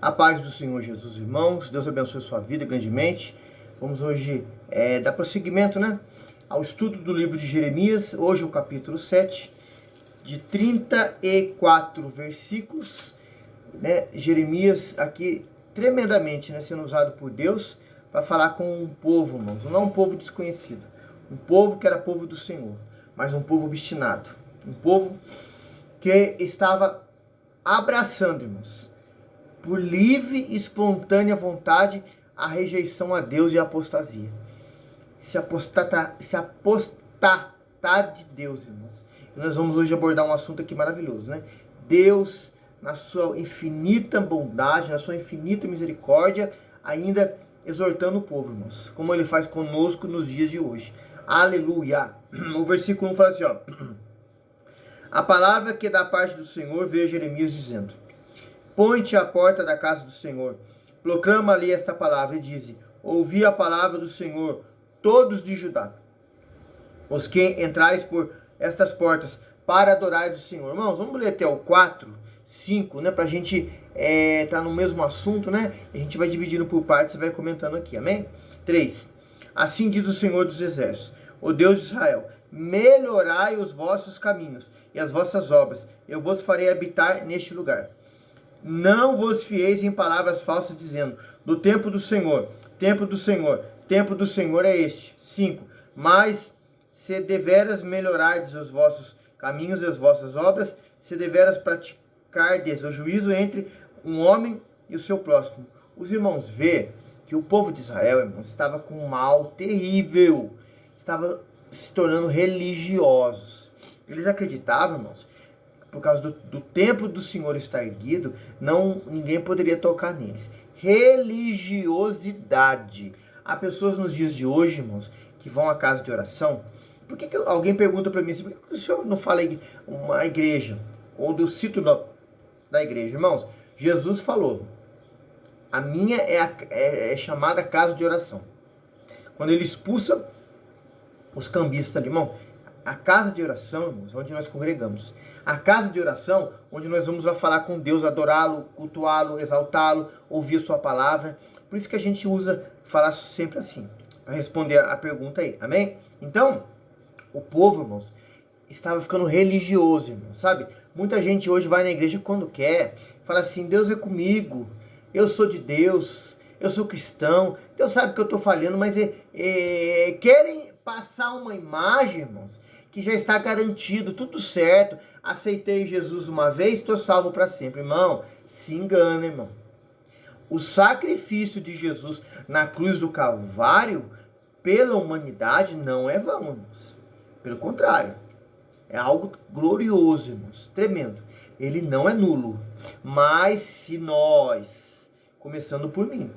A paz do Senhor Jesus, irmãos. Deus abençoe sua vida grandemente. Vamos hoje dar prosseguimento, ao estudo do livro de Jeremias. Hoje o capítulo 7, de 34 versículos. Jeremias aqui tremendamente sendo usado por Deus para falar com um povo, irmãos. Não um povo desconhecido. Um povo que era povo do Senhor, mas um povo obstinado. Um povo que estava abraçando, irmãos, por livre e espontânea vontade, a rejeição a Deus e a apostasia. Se apostatar de Deus, irmãos. E nós vamos hoje abordar um assunto aqui maravilhoso, Deus, na sua infinita bondade, na sua infinita misericórdia, ainda exortando o povo, irmãos, como ele faz conosco nos dias de hoje. Aleluia! O versículo 1 fala assim, A palavra que da parte do Senhor veio a Jeremias dizendo: Põe-te à porta da casa do Senhor, proclama ali esta palavra e dize: Ouvi a palavra do Senhor, todos de Judá, os que entrais por estas portas para adorar do Senhor. Irmãos, vamos ler até o 4, 5, para a gente estar no mesmo assunto, A gente vai dividindo por partes e vai comentando aqui, amém? 3. Assim diz o Senhor dos Exércitos, o Deus de Israel: melhorai os vossos caminhos e as vossas obras, eu vos farei habitar neste lugar. Não vos fieis em palavras falsas, dizendo: do tempo do Senhor, tempo do Senhor, tempo do Senhor é este. 5. Mas se deveras melhorardes os vossos caminhos e as vossas obras, se deveras praticardes o juízo entre um homem e o seu próximo. Os irmãos vê que o povo de Israel, irmãos, estava com um mal terrível, estava se tornando religiosos. Eles acreditavam, irmãos, por causa do templo do Senhor estar erguido, ninguém poderia tocar neles. Religiosidade. Há pessoas nos dias de hoje, irmãos, que vão à casa de oração. Por que alguém pergunta para mim assim, por que o senhor não fala uma igreja? Ou eu cito da igreja? Irmãos, Jesus falou, a minha é chamada casa de oração. Quando ele expulsa os cambistas ali, irmão, a casa de oração, irmãos, onde nós congregamos. A casa de oração, onde nós vamos lá falar com Deus, adorá-lo, cultuá-lo, exaltá-lo, ouvir a sua palavra. Por isso que a gente usa falar sempre assim, para responder a pergunta aí, amém? Então, o povo, irmãos, estava ficando religioso, irmãos, sabe? Muita gente hoje vai na igreja quando quer, fala assim: Deus é comigo, eu sou de Deus, eu sou cristão, Deus sabe que eu estou falhando, mas querem passar uma imagem, irmãos, que já está garantido, tudo certo. Aceitei Jesus uma vez, estou salvo para sempre. Irmão, se engana, irmão. O sacrifício de Jesus na cruz do Calvário pela humanidade não é vão, irmãos. Pelo contrário, é algo glorioso, irmãos, tremendo. Ele não é nulo. Mas se nós, começando por mim,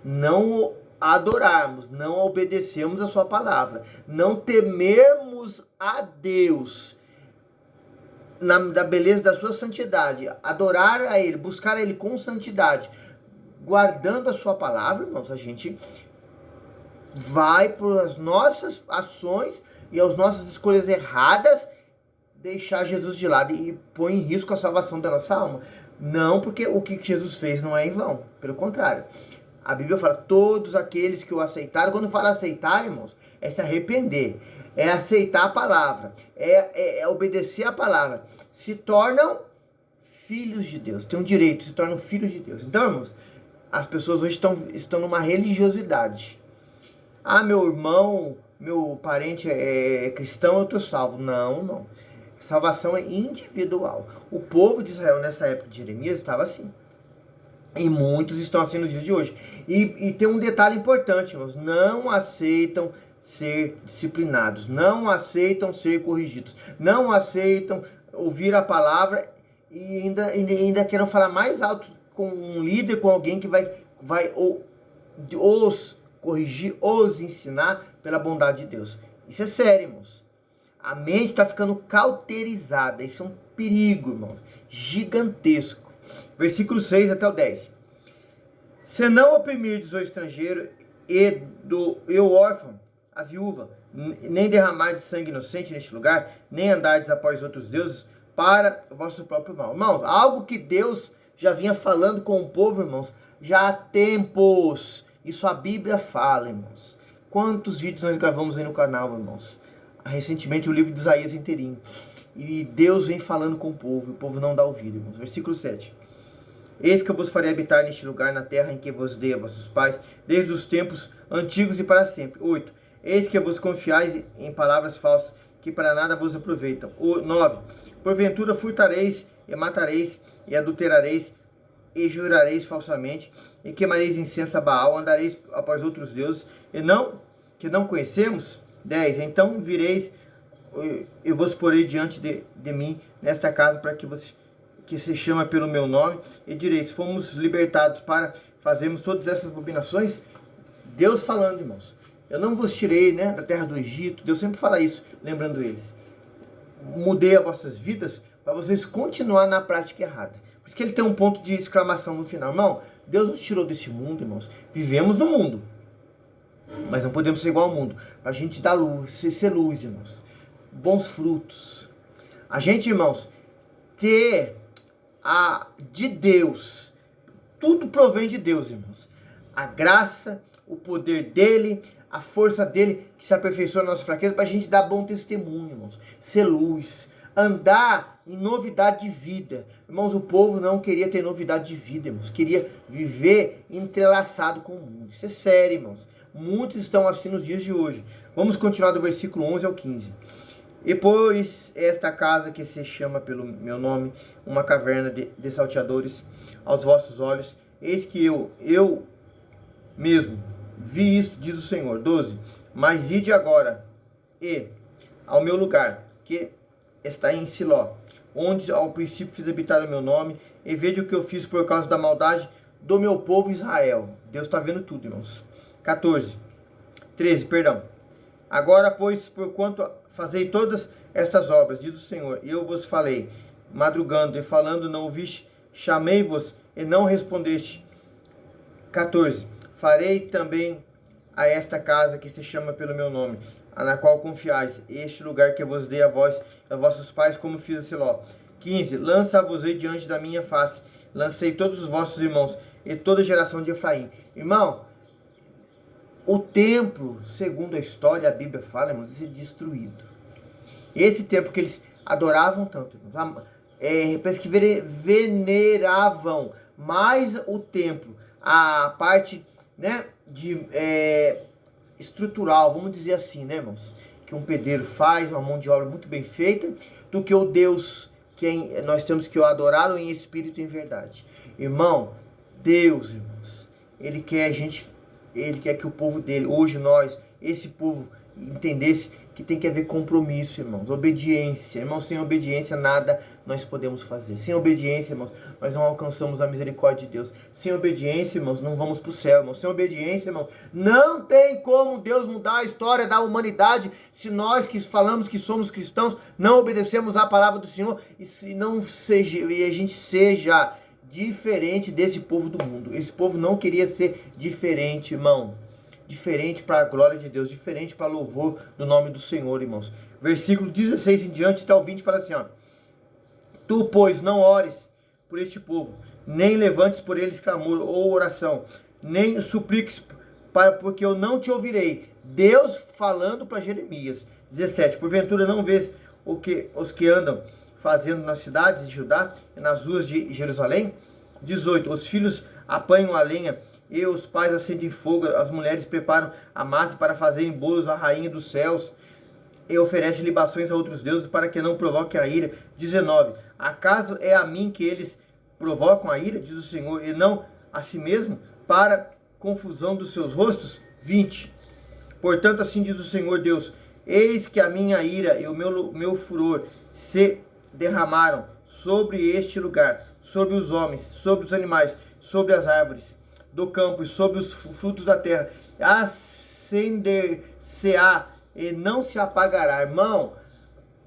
não adorarmos, não obedecermos a sua palavra, não temermos a Deus da beleza da sua santidade, adorar a Ele, buscar a Ele com santidade, guardando a sua palavra, irmãos, a gente vai por as nossas ações e as nossas escolhas erradas deixar Jesus de lado e põe em risco a salvação da nossa alma. Não, porque o que Jesus fez não é em vão, pelo contrário. A Bíblia fala, todos aqueles que o aceitaram. Quando fala aceitar, irmãos, é se arrepender, é aceitar a palavra, é obedecer a palavra. Se tornam filhos de Deus, têm um direito, se tornam filhos de Deus. Então, irmãos, as pessoas hoje estão numa religiosidade. Ah, meu irmão, meu parente é cristão, eu estou salvo. Não. Salvação é individual. O povo de Israel nessa época de Jeremias estava assim. E muitos estão assim nos dias de hoje. E tem um detalhe importante, irmãos. Não aceitam ser disciplinados. Não aceitam ser corrigidos. Não aceitam ouvir a palavra e ainda querem falar mais alto com um líder, com alguém que vai os corrigir, os ensinar pela bondade de Deus. Isso é sério, irmãos. A mente está ficando cauterizada. Isso é um perigo, irmãos. Gigantesco. Versículo 6 até o 10. Se não oprimirdes o estrangeiro e o órfão, a viúva, nem derramardes sangue inocente neste lugar, nem andardes após outros deuses para o vosso próprio mal. Irmãos, algo que Deus já vinha falando com o povo, irmãos, já há tempos. Isso a Bíblia fala, irmãos. Quantos vídeos nós gravamos aí no canal, irmãos? Recentemente o livro de Isaías inteirinho. E Deus vem falando com o povo não dá ouvido, irmãos. Versículo 7. Eis que eu vos farei habitar neste lugar, na terra em que vos dei a vossos pais, desde os tempos antigos e para sempre. 8. Eis que vos confiais em palavras falsas, que para nada vos aproveitam. 9. Porventura furtareis e matareis e adulterareis e jurareis falsamente e queimareis incenso a Baal, andareis após outros deuses que não conhecemos. 10. Então vireis e vos porei diante de mim nesta casa para que se chama pelo meu nome, e direis, fomos libertados para fazermos todas essas abominações. Deus falando, irmãos, eu não vos tirei, né, da terra do Egito. Deus sempre fala isso, lembrando eles. Mudei as vossas vidas para vocês continuar na prática errada. Por isso que ele tem um ponto de exclamação no final. Irmão, Deus nos tirou deste mundo, irmãos. Vivemos no mundo, mas não podemos ser igual ao mundo. Para a gente dar luz, ser luz, irmãos. Bons frutos. A gente, irmãos, ter de Deus. Tudo provém de Deus, irmãos. A graça, o poder dele, a força dele que se aperfeiçoa na nossa fraqueza, para a gente dar bom testemunho, irmãos. Ser luz. Andar em novidade de vida. Irmãos, o povo não queria ter novidade de vida, irmãos. Queria viver entrelaçado com o mundo. Isso é sério, irmãos. Muitos estão assim nos dias de hoje. Vamos continuar do versículo 11 ao 15. E pôs esta casa que se chama pelo meu nome, uma caverna de salteadores aos vossos olhos. Eis que eu mesmo vi isto, diz o Senhor. 12. Mas ide agora e ao meu lugar, que está em Siló, onde ao princípio fiz habitar o meu nome, e veja o que eu fiz por causa da maldade do meu povo Israel. Deus está vendo tudo, irmãos. 13, perdão. Agora, pois, porquanto fazei todas estas obras, diz o Senhor, e eu vos falei, madrugando e falando, não ouviste, chamei-vos e não respondeste. 14. Farei também a esta casa que se chama pelo meu nome, na qual confiais, este lugar que eu vos dei a vós, a vossos pais, como fiz a Siló. 15. Lança-vos-ei diante da minha face, lancei todos os vossos irmãos, e toda a geração de Efraim. Irmão, o templo, segundo a história, a Bíblia fala, irmãos, ia ser destruído. Esse templo que eles adoravam tanto, irmãos, parece que veneravam mais o templo, a parte, né, estrutural, vamos dizer assim, né, irmãos, que um pedreiro faz, uma mão de obra muito bem feita, do que o Deus que nós temos que adorá-lo em espírito e em verdade. Irmão, Deus, irmãos, Ele quer que o povo dele, hoje nós, esse povo, entendesse que tem que haver compromisso, irmãos, obediência. Irmãos, sem obediência nada nós podemos fazer. Sem obediência, irmãos, nós não alcançamos a misericórdia de Deus. Sem obediência, irmãos, não vamos para o céu, irmãos. Sem obediência, irmãos, não tem como Deus mudar a história da humanidade se nós que falamos que somos cristãos não obedecemos à palavra do Senhor e a gente seja diferente desse povo do mundo. Esse povo não queria ser diferente, irmão. Diferente para a glória de Deus, diferente para louvor do nome do Senhor, irmãos. Versículo 16 em diante até o 20 fala assim, ó. Tu, pois, não ores por este povo, nem levantes por eles clamor ou oração, nem supliques porque eu não te ouvirei. Deus falando para Jeremias. 17. Porventura não vês os que andam fazendo nas cidades de Judá e nas ruas de Jerusalém? 18. Os filhos apanham a lenha e os pais acendem fogo, as mulheres preparam a massa para fazerem bolos à rainha dos céus e oferecem libações a outros deuses para que não provoquem a ira. 19. Acaso é a mim que eles provocam a ira, diz o Senhor, e não a si mesmo, para confusão dos seus rostos? 20. Portanto, assim diz o Senhor Deus, eis que a minha ira e o meu furor se derramaram sobre este lugar, sobre os homens, sobre os animais, sobre as árvores do campo e sobre os frutos da terra, acender-se-á e não se apagará. Irmão,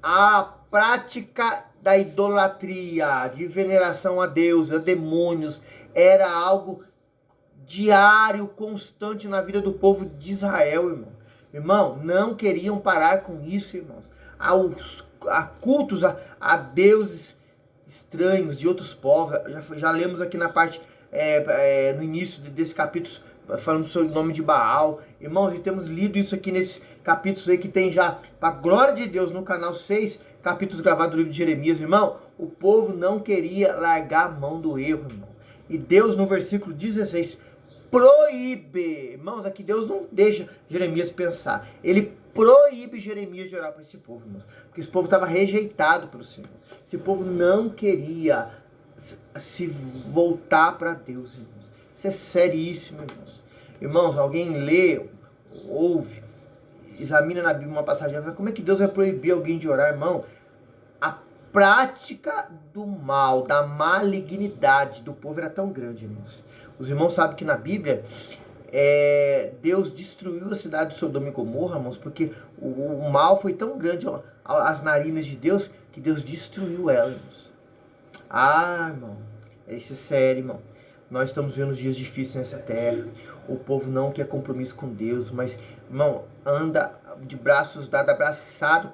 a prática da idolatria, de veneração a Deus, a demônios, era algo diário, constante na vida do povo de Israel, irmão. Irmão, não queriam parar com isso, irmãos. A cultos a deuses estranhos, de outros povos. Já lemos aqui na parte, no início desse capítulo, falando sobre o nome de Baal. Irmãos, e temos lido isso aqui nesses capítulos aí que tem já, para a glória de Deus, no canal 6 capítulos gravados do livro de Jeremias. Irmão, o povo não queria largar a mão do erro, irmão. E Deus, no versículo 16, proíbe. Irmãos, aqui Deus não deixa Jeremias pensar. Ele proíbe Jeremias de orar para esse povo, irmãos. Porque esse povo estava rejeitado pelo Senhor. Esse povo não queria se voltar para Deus, irmãos. Isso é seríssimo, irmãos. Irmãos, alguém lê, ouve, examina na Bíblia uma passagem, fala, como é que Deus vai proibir alguém de orar, irmão? A prática do mal, da malignidade do povo era tão grande, irmãos. Os irmãos sabem que na Bíblia, Deus destruiu a cidade de Sodoma e Gomorra, irmãos, porque o mal foi tão grande às narinas de Deus, que Deus destruiu ela, irmãos. Ah, irmão, isso é sério, irmão. Nós estamos vendo dias difíceis nessa terra. O povo não quer compromisso com Deus, mas, irmão, anda de braços dados, abraçado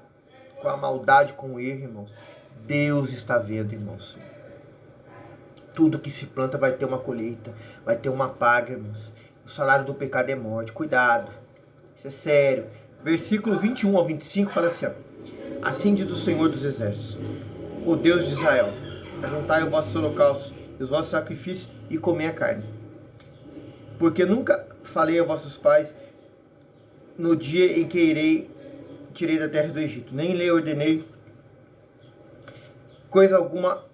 com a maldade, com o erro, irmãos. Deus está vendo, irmãos. Tudo que se planta vai ter uma colheita, vai ter uma paga, irmãos. O salário do pecado é morte. Cuidado. Isso é sério. Versículo 21 ao 25 fala assim, ó. Assim diz o Senhor dos Exércitos, o Deus de Israel: ajuntai os vossos holocaustos e os vossos sacrifícios e comei a carne. Porque nunca falei a vossos pais no dia em que tirei da terra do Egito, nem lhe ordenei coisa alguma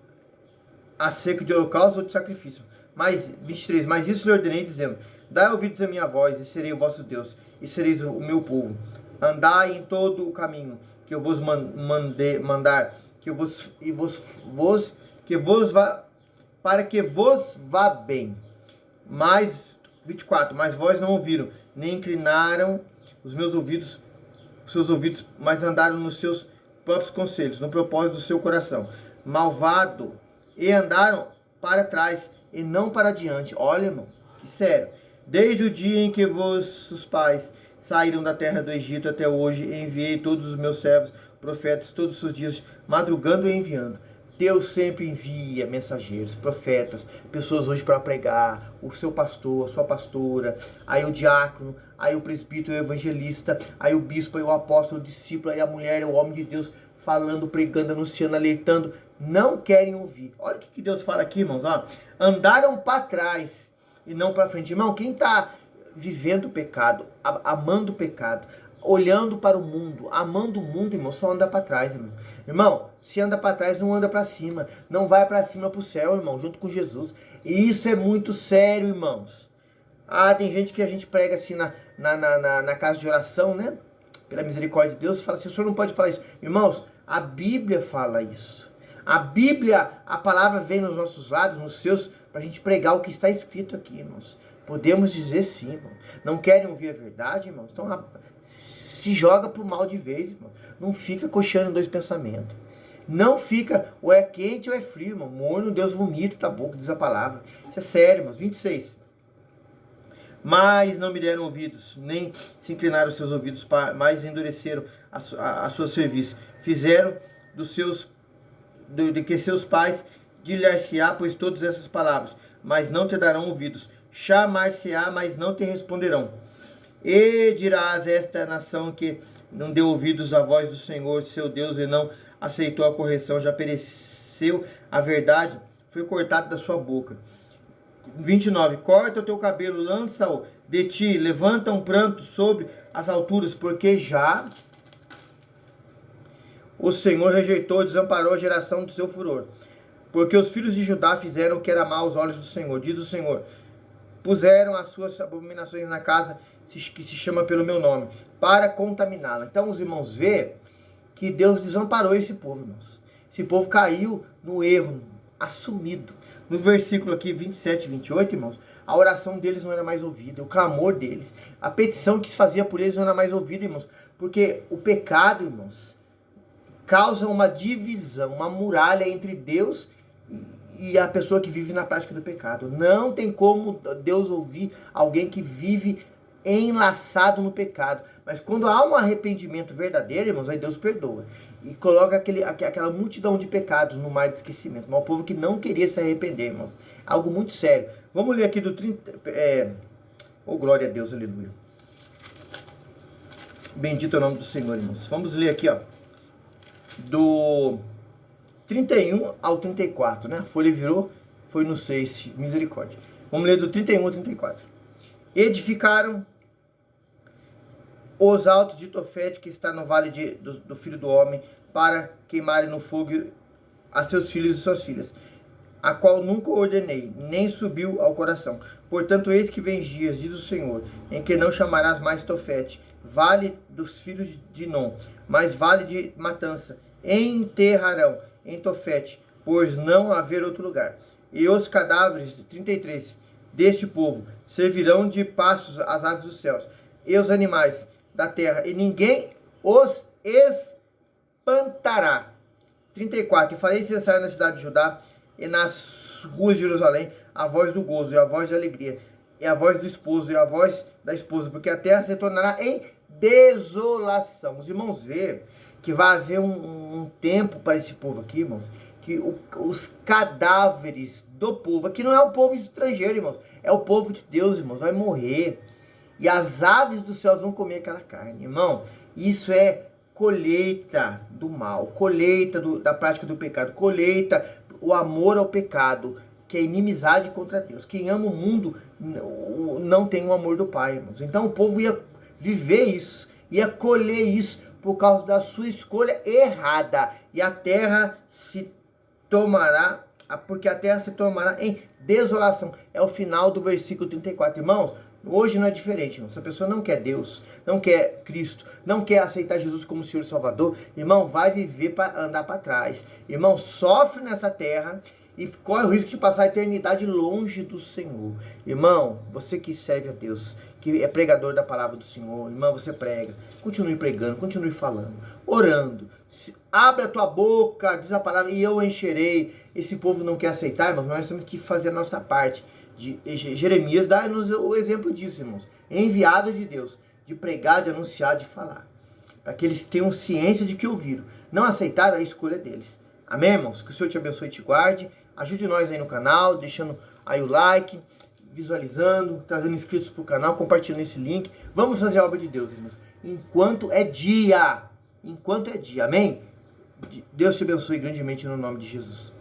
acerca de holocausto ou de sacrifício. Mas, 23, mas isso lhe ordenei, dizendo: dai ouvidos à minha voz, e serei o vosso Deus, e sereis o meu povo. Andai em todo o caminho que eu vos mandar, para que vos vá bem. Mas, 24, mas vós não ouviram, nem inclinaram os seus ouvidos, mas andaram nos seus próprios conselhos, no propósito do seu coração malvado, e andaram para trás e não para diante. Olha, irmão, que sério. Desde o dia em que vossos pais saíram da terra do Egito até hoje, enviei todos os meus servos, profetas, todos os dias, madrugando e enviando. Deus sempre envia mensageiros, profetas, pessoas hoje para pregar, o seu pastor, a sua pastora, aí o diácono, aí o presbítero, o evangelista, aí o bispo, aí o apóstolo, o discípulo, aí a mulher, o homem de Deus, falando, pregando, anunciando, alertando. Não querem ouvir. Olha o que Deus fala aqui, irmãos. Ó. Andaram para trás e não para frente. Irmão, quem está vivendo o pecado, amando o pecado, olhando para o mundo, amando o mundo, irmão, só anda para trás, irmão. Irmão, se anda para trás, não anda para cima. Não vai para cima, para o céu, irmão, junto com Jesus. E isso é muito sério, irmãos. Ah, tem gente que a gente prega assim na casa de oração, né? Pela misericórdia de Deus, fala assim, o senhor não pode falar isso. Irmãos, a Bíblia fala isso. A Bíblia, a palavra vem nos nossos lábios, nos seus, para a gente pregar o que está escrito aqui, irmãos. Podemos dizer sim, irmão. Não querem ouvir a verdade, irmãos? Então se joga pro mal de vez, irmão. Não fica coxando em dois pensamentos. Não fica, ou é quente ou é frio, irmão. Morno, Deus vomita da boca, diz a palavra. Isso é sério, irmãos. 26. Mas não me deram ouvidos, nem se inclinaram os seus ouvidos, mas endureceram a sua serviço. Fizeram de que seus pais dir-lhe-á, pois todas essas palavras, mas não te darão ouvidos. Chamar-se-á, mas não te responderão. E dirás esta nação que não deu ouvidos à voz do Senhor, seu Deus, e não aceitou a correção, já pereceu a verdade, foi cortado da sua boca. 29. Corta o teu cabelo, lança-o de ti, levanta um pranto sobre as alturas, porque já o Senhor rejeitou e desamparou a geração do seu furor. Porque os filhos de Judá fizeram o que era mal aos olhos do Senhor, diz o Senhor. Puseram as suas abominações na casa que se chama pelo meu nome, para contaminá-la. Então os irmãos vê que Deus desamparou esse povo, irmãos. Esse povo caiu no erro, assumido. No versículo aqui 27 e 28, irmãos, a oração deles não era mais ouvida, o clamor deles, a petição que se fazia por eles não era mais ouvida, irmãos. Porque o pecado, irmãos, causa uma divisão, uma muralha entre Deus e a pessoa que vive na prática do pecado. Não tem como Deus ouvir alguém que vive enlaçado no pecado. Mas quando há um arrependimento verdadeiro, irmãos, aí Deus perdoa. e coloca aquela multidão de pecados no mar de esquecimento. Mas o povo que não queria se arrepender, irmãos. Algo muito sério. Vamos ler aqui do 30... glória a Deus, aleluia. Bendito é o nome do Senhor, irmãos. Vamos ler aqui, ó. Do 31 ao 34, né? A folha virou, foi no 6, misericórdia. Vamos ler do 31 ao 34. Edificaram os altos de Tofete, que está no vale do filho do homem, para queimarem no fogo a seus filhos e suas filhas, a qual nunca ordenei, nem subiu ao coração. Portanto, eis que vem dias, diz o Senhor, em que não chamarás mais Tofete, vale dos filhos de Non, mas vale de matança. Enterrarão em Tofete, pois não haver outro lugar. E os cadáveres, 33, deste povo servirão de pastos às aves dos céus, e os animais da terra, e ninguém os espantará. 34, e farei cessar na cidade de Judá e nas ruas de Jerusalém a voz do gozo e a voz de alegria, e a voz do esposo e a voz da esposa, porque a terra se tornará em desolação. Os irmãos veem que vai haver um tempo para esse povo aqui, irmãos, que os cadáveres do povo, aqui não é o povo estrangeiro, irmãos, é o povo de Deus, irmãos, vai morrer. E as aves dos céus vão comer aquela carne, irmão. Isso é colheita do mal, colheita da prática do pecado, colheita o amor ao pecado, que é inimizade contra Deus. Quem ama o mundo não tem o amor do Pai, irmãos. Então o povo ia viver isso, ia colher isso por causa da sua escolha errada. E a terra se tomará, porque a terra se tomará em desolação. É o final do versículo 34, irmãos. Hoje não é diferente, irmão. Se a pessoa não quer Deus, não quer Cristo, não quer aceitar Jesus como Senhor e Salvador, irmão, vai viver para andar para trás. Irmão, sofre nessa terra e corre o risco de passar a eternidade longe do Senhor. Irmão, você que serve a Deus, que é pregador da palavra do Senhor, irmão, você prega, continue pregando, continue falando, orando. Abre a tua boca, diz a palavra, e eu encherei. Esse povo não quer aceitar, irmãos, nós temos que fazer a nossa parte. Jeremias dá-nos o exemplo disso, irmãos. Enviado de Deus, de pregar, de anunciar, de falar. Para que eles tenham ciência de que ouviram. Não aceitaram, a escolha deles. Amém, irmãos? Que o Senhor te abençoe e te guarde. Ajude nós aí no canal, deixando aí o like, visualizando, trazendo inscritos para o canal, compartilhando esse link. Vamos fazer a obra de Deus, irmãos. Enquanto é dia. Enquanto é dia. Amém? Deus te abençoe grandemente no nome de Jesus.